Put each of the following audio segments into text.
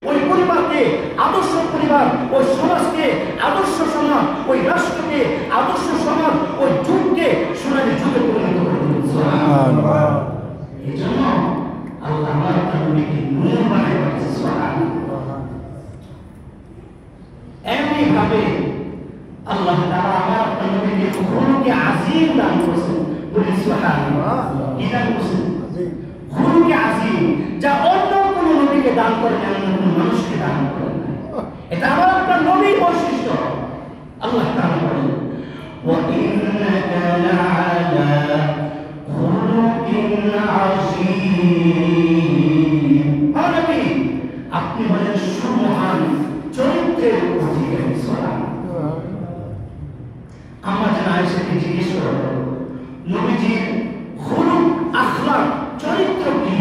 ওই পরিবারকে আদর্শ পরিবার, ওই সমাজকে আদর্শ সমাজ, ওই রাষ্ট্রকে আদর্শ সমাজ, ওই যুগকে সোনালী যুগে পরিণত করে দিলেন। এই জন্য আল্লাহ তার নবীকে নূর বানায় পাঠিয়েছেন। সুবহানাল্লাহ। এমনি ভাবে আল্লাহ তাআলা আমার নবীকে খুলুকে আজিম দান করেছেন। বলি সুবহানাল্লাহ। কি দান করেছেন? খুলুকে আজিম, যা অন্য কোন নবীকে দান করেন, অন্য কোন মানুষকে দান করেন না। এটা আমার আপনার নবীর বৈশিষ্ট্য। আল্লাহ তাআলা বলেন, ওয়া ইন্নাকা লাআলা খুলুকিন আযীম। নবী, আপনি বলেন সুমহান চরিত্রের অধিকারী। সুবহানাল্লাহ। আমরা যেন আয়েশাকে জিজ্ঞেস করব, নবীজির খুলুক আখলাক চরিত্র কি,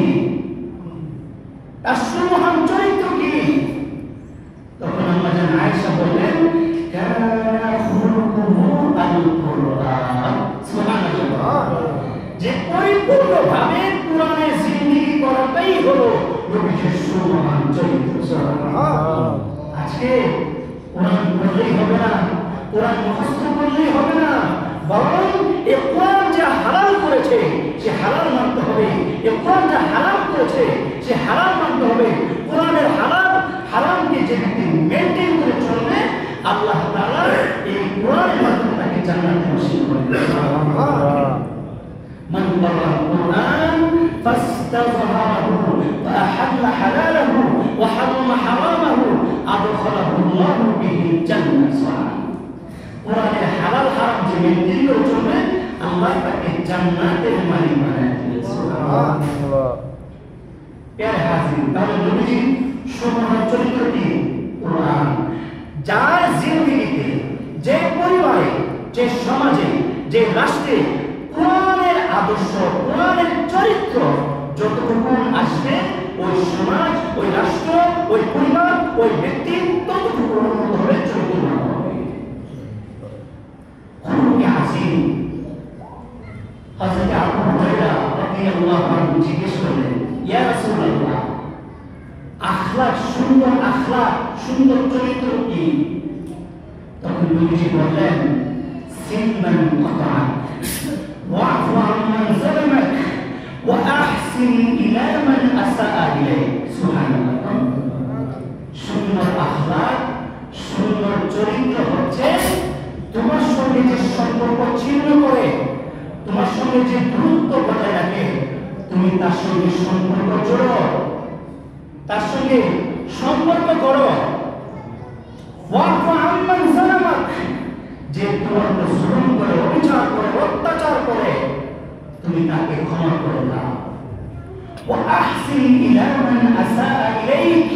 তার সুমহান চরিত্র কি? তখন আমরা যেন আয়েশা বললেন, কানা খুলুকুহু আল কুরআন। সুবহানাল্লাহ। যে পরিপূর্ণভাবে কোরআনে জিন্দেগি করাটাই হলো নবীজির সুমহান চরিত্র। সুবহানাল্লাহ। আজকে কোরআন পড়লেই হবে না, কোরআন মুখস্থ করলেই হবে না, বরং এই কোরআন যা হালাল করেছে সে হালাল মানতে হবে। এই কোরআন যা হারাম করেছে সে হারাম মানতে হবে। কোরআনের হালাল হারামকে যে ব্যক্তি মেইনটেইন করে চলবে, আল্লাহ তাআলা এই কোরআনের মাধ্যমে তাকে জান্নাতে নসিব করবেন। সুবহানাল্লাহ। মান ক্বারাআল কুরআন ফাস্তাযহারাহু ওয়া আহাল্লা হালালাহু ওয়া হারামা হারামাহু আদখালাহু আল্লাহু বিহিল জান্নাহ। সুবহানাল্লাহ। কোরআনের হালাল হারাম যে মেইনটেইন করে চলবে, আল্লাহ তাকে জান্নাতের মালিক বানায় দিবেন। সুবহানাল্লাহ। প্যারে হাজির, তাহলে নবীজির সুমহান চরিত্র কি? কোরআন। যার জিন্দেগিতে, যে পরিবারে, যে সমাজে, যে রাষ্ট্রে কোরআনের আদর্শ, কোরআনের চরিত্র যতটুকু আসবে, ওই সমাজ, ওই রাষ্ট্র, ওই পরিবার, ওই ব্যক্তি ততটুকু উন্নত হবে, চরিত্রবান হবে। খুলুকে আজিম। হযরত আবু হুরায়রা রাদিয়াল্লাহু আনহু জিজ্ঞেস করলেন, ইয়া রাসূলুল্লাহ, আখলাক, সুন্দর আখলাক, সুন্দর চরিত্র কি? তখন নবীজি বললেন, সিনমান কাতাআক ওয়া'ফু আম্মান যালামাক ওয়া আহসিন ইলা মান আসাআ ইলাইক। সুবহানাল্লাহ। সুন্দর আখলাক, সুন্দর চরিত্র হচ্ছে তোমার সঙ্গে যে সম্পর্ক ছিন্ন করে, তোমার সঙ্গে যে দূরত্ব বজায় রাখে, তুমি তার সঙ্গে সম্পর্ক জোড়ো, তার সঙ্গে সম্পর্ক করো। ওয়া'ফু আম্মান যালামাক, যে তোমার উপর জুলুম করে, অবিচার করে, অত্যাচার করে, তুমি তাকে ক্ষমা করে দাও। ওয়া আহসিন ইলা মান আসাআ ইলাইক,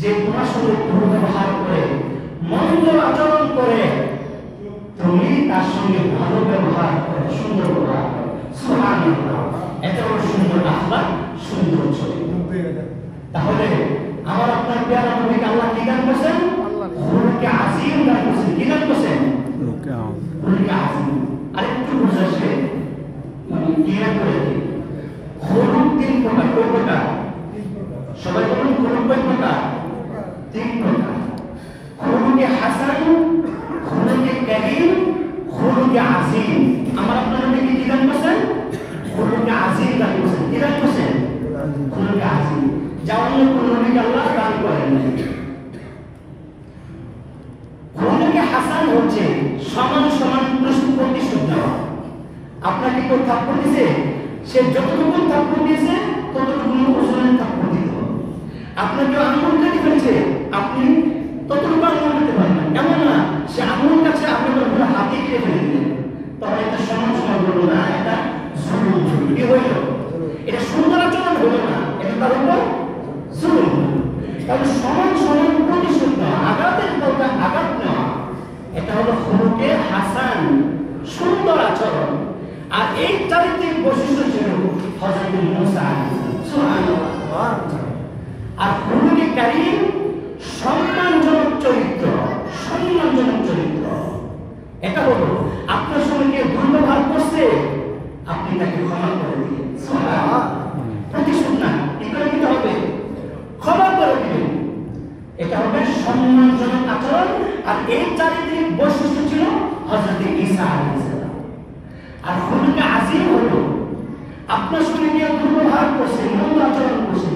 যে তোমার সঙ্গে দুর্ব্যবহার করে, মন্দ আচরণ করে, তুমি তার সঙ্গে ভালো ব্যবহার করো, সুন্দর ব্যবহার করো। সুবহানাল্লাহ। এটা হলো সুন্দর আখলাক, সুন্দর চরিত্র। তাহলে আমার আপনার প্রিয় নবীকে আল্লাহ কি দান করেছেন? খুলুকে আজিম দান করেছেন। কি দান করেছেন? খুলুকে আজিম। আরেকটু বুঝাচ্ছে, মানে ক্লিয়ার করে দিই। খুলুক তিন প্রকার। কয় প্রকার? সবাই বলুন, খুলুক কয় প্রকার? তিন প্রকার। খুলুকে হাসান, খুলুকে কারীম, খুলুকে আজিম। আমার আপনার নবীকে কি দান করেছেন? খুলুকে আজিম দান করেছেন। কি দান করেছেন? খুলুকে আজিম। যা অন্য কোন নবীকে আল্লাহ দান করেন নাই। খুলুকে হাসান হচ্ছে সমান সমান প্রতিশোধ দেওয়া। আপনাকে কেউ থাপ্পড় দিয়েছে, সে যতটুকু থাপ্পড় দিয়েছে ততটুকু ওজনের থাপ্পড় দিতে হবে। আপনাকে আঙুল কেটে ফেলেছে, আপনি ততটুকু আঙুল দিতে পারবেন। এমন না সে আঙুল কাছে আপনি পুরো হাতে কেটে ফেলে দিলেন, তাহলে এটা সমান সমান হলো না, এটা জুলুম। কি হইল? এটা সুন্দর আচরণ হলো না, এটা তার উপর জুলুম। তাহলে সমান সমান প্রতিশোধ নেওয়া, আঘাতের বলতে আঘাত নেওয়া, এটা হলো খুলুকে হাসান, সুন্দর আচরণ। আর এই চারিত্রিক বৈশিষ্ট্য ছিল হযরত মুসা আলাইহিস সালাম। সুবহানাল্লাহ। আর খুলুকে কারীম, সম্মানজনক চরিত্র, সম্মানজনক চরিত্র। এটা হলো আপনার সঙ্গে কেউ দুর্ব্যবহার করছে, আপনি তাকে ক্ষমা করে দিন। সুবহানাল্লাহ। প্রতিশোধ না, কি করে দিতে হবে? ক্ষমা করে দিবেন। আর এই চারিত্রিক বৈশিষ্ট্য ছিল হযরত ঈসা আলাইহিস সালাম। আর খুলুকে আজিম হলো আপনার সঙ্গে কেউ দুর্ব্যবহার করছে, মন্দ আচরণ করছে,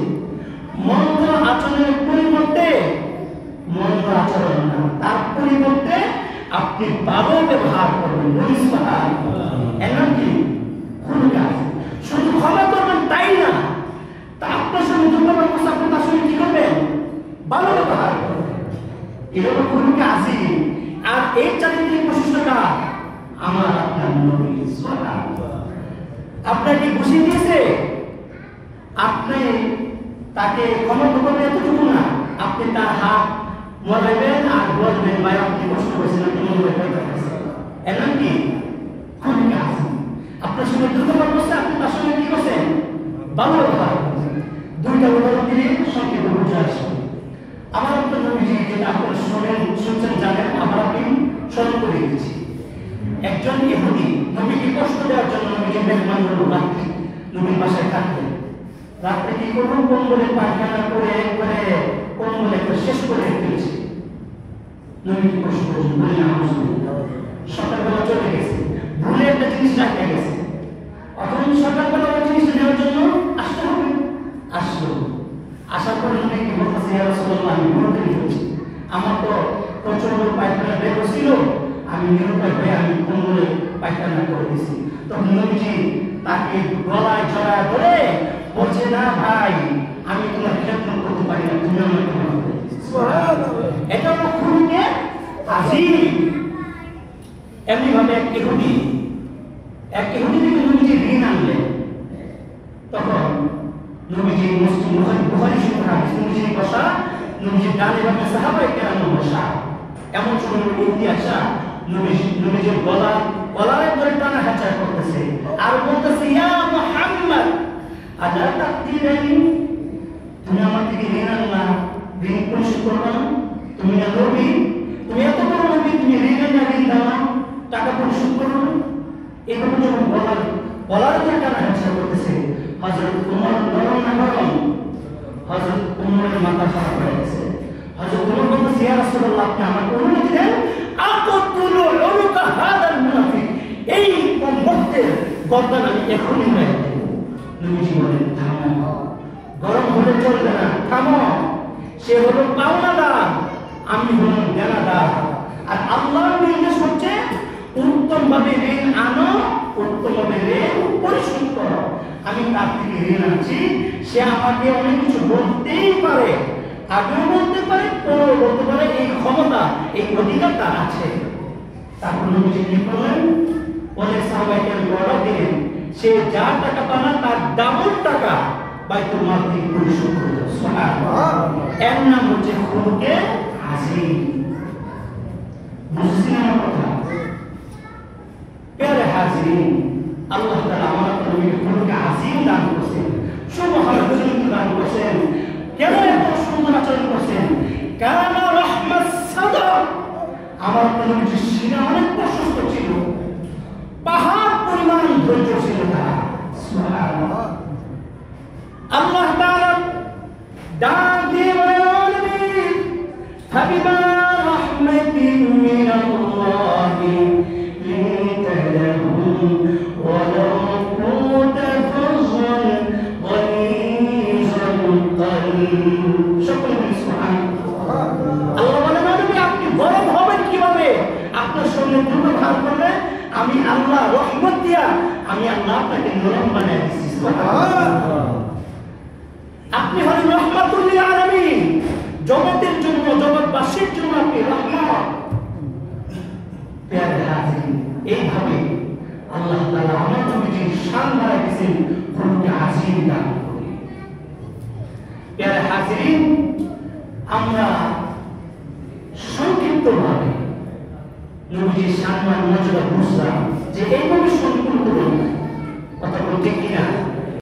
মন্দ আচরণের পরিবর্তে মন্দ আচরণ না, তার পরিবর্তে আপনি ভালো ব্যবহার করবেন। এমন কি খুলুকে আজিম, শুধু ক্ষমা করবেন তাই না, তা আপনার সঙ্গে দুর্ব্যবহার করছে, আপনি তার সঙ্গে কি করবেন? ভালো ব্যবহার করবেন। এটা হলো খুলুকে আজিম। আর এই চারিত্রিক বৈশিষ্ট্যটা আমার আপনার নবী সাল্লাল্লাহু আপনাকে খুশি দিয়েছে, আপনি তাকে ক্ষমা করবেন এতটুকু না, আপনি তার হাত মরাবেন আর বলবেন ভাই আপনি কষ্ট করেছেন, আপনি মনে করতেছেন। এমনকি খুলুকে আজিম, আপনার সঙ্গে দুর্ব্যবহার করছে, আপনি তার সঙ্গে কি করছেন? ভালো ব্যবহার করছেন। দুইটা উদাহরণ দিলে সংক্ষেপে বুঝে আসবে। আমার আপনার নবীজি যেটা আপনারা শুনছেন জানেন, আমরা আপনি স্মরণ করে দিচ্ছি। একজন ইহুদি নবীকে কষ্ট দেওয়ার জন্য নবীকে মেহমান হলো, রাত্রি নবীর বাসায় থাকতেন। রাত্রে কি করবো, কম্বলে পায়খানা করে একবারে কম্বলে একটা শেষ করে ফেলেছে। নবীকে কষ্ট করেছেন বলে না, সকালবেলা চলে গেছে, ভুলে একটা জিনিস রাখতে গেছে। এখন সকালবেলা ওই জিনিসটা নেওয়ার জন্য আসতে হবে, আসলো। আসার পর নবী কি বলতেছে, ইয়া রাসূলুল্লাহ আমি ভুল করে ফেলেছি, আমার তো প্রচন্ড পায়খানা বের হচ্ছিল, আমি নিরুপায় হয়ে আমি কম্বলে পায়খানা করে দিয়েছি। তখন নবীজি তাকে গলায় জড়ায় ধরে বলছে, না ভাই আমি তোমার খেদমত করতে পারি না, তুমি আমার খেদমত করো। এটা হলো খুলুকে আজিম। এমনি ভাবে এক ইহুদি থেকে নবীজি ঋণ আনলেন। তখন নবীজি মুসলিম বুখারী শরীফের হাদিস, নবীজি বসা, নবীজি ডানে বামে সাহাবায়ে কেরাম বসা। এমন সময় ইহুদি আসা নবীজির গলায় ধরে টানা হেঁচা করতেছে আর বলতেছে, ইয়া মুহাম্মদ আলা তাকদিরানি, তুমি আমার থেকে ঋণ আনলা, ঋণ পরিশোধ করবে না? তুমি না নবী, তুমি এত বড় নবী, তুমি ঋণ দাও না, টাকা পরিশোধ করো না? এভাবে যখন গলার ধরে টানা হেঁচা করতেছে, হযরত উমর নরম না নরম, হযরত উমরের মাথা খারাপ হয়ে গেছে। হযরত উমর বলতেছে, ইয়া রাসূলুল্লাহ আপনি আমাকে অনুমতি দেন, আকুতুলু উনুকা হাদাল মুনাফিক, এই মুহূর্তে গর্দান আমি এখনই মেরে দেব। নবীজি বলেন, থামো, গরম হলে চলবে না, থামো। সে হলো পাওনাদার, আমি হলাম দেনাদার। আর আল্লাহর নির্দেশ হচ্ছে উত্তম ভাবে ঋণ আনো, উত্তম ভাবে ঋণ পরিশোধ করো। আমি তার থেকে ঋণ আনছি, সে আমাকে অনেক কিছু বলতেই পারে, আগেও বলতে পারে, পরেও বলতে পারে, এই ক্ষমতা এই অধিকার তার আছে। তারপর নবীজি কি করলেন, অনেক সাহাবায়ে অর্ডার দিলেন, সে যার টাকা পানা তার ডাবল টাকা বাইতুল মাল থেকে পরিশোধ করলো। সুবহানাল্লাহ। এর নাম হচ্ছে খুলুকে আজিম। বুঝছেন আমার কথা? প্যারে হাজিরিন, আল্লাহ তাআলা আমাদের নবীকে খুলুকে আজিম দান করেছেন, সুবহানাল্লাহ দান করেছেন। কেন এত সুন্দর আচরণ করছেন? কানা রাহমাস সাদর, আমার নবীর সিনা অনেক প্রশস্ত ছিল, পাহাড় পরিমাণ ধৈর্য ছিল তার। সুবহানাল্লাহ। আল্লাহ তাআলা ডাক দিয়ে বলেন, ফাবিমা রাহমাতিন মিনাল্লাহি লিনতা লাহুম ওয়ালাউ কুনতা ফায্যান গালিযাল কলব। সকলে বলি সুবহানাল্লাহ। আল্লাহ বলেন, আপনি গরম হবেন কিভাবে? আপনার সঙ্গে দুর্ব্যবহার করলে আমি আল্লাহ রহমত দিয়া আমি আল্লাহ আপনাকে নরম বানিয়ে দিচ্ছি। সুবহানাল্লাহ। আপনি হলেন রহমাতুল লিল আলামিন, জগতের জন্য, জগৎবাসীর জন্য আপনি রহমত। প্যারে হাজিরিন, এইভাবে আল্লাহ তাআলা আমার নবীজির শান বাড়ায় দিয়েছেন খুলুকে আজিম দান করে। প্যারে হাজিরিন, আমরা সংক্ষিপ্তভাবে নবীজির সম্মান মর্যাদা বুঝলাম যে এইভাবে সম্পূর্ণ করুন কথা বলতে কিনা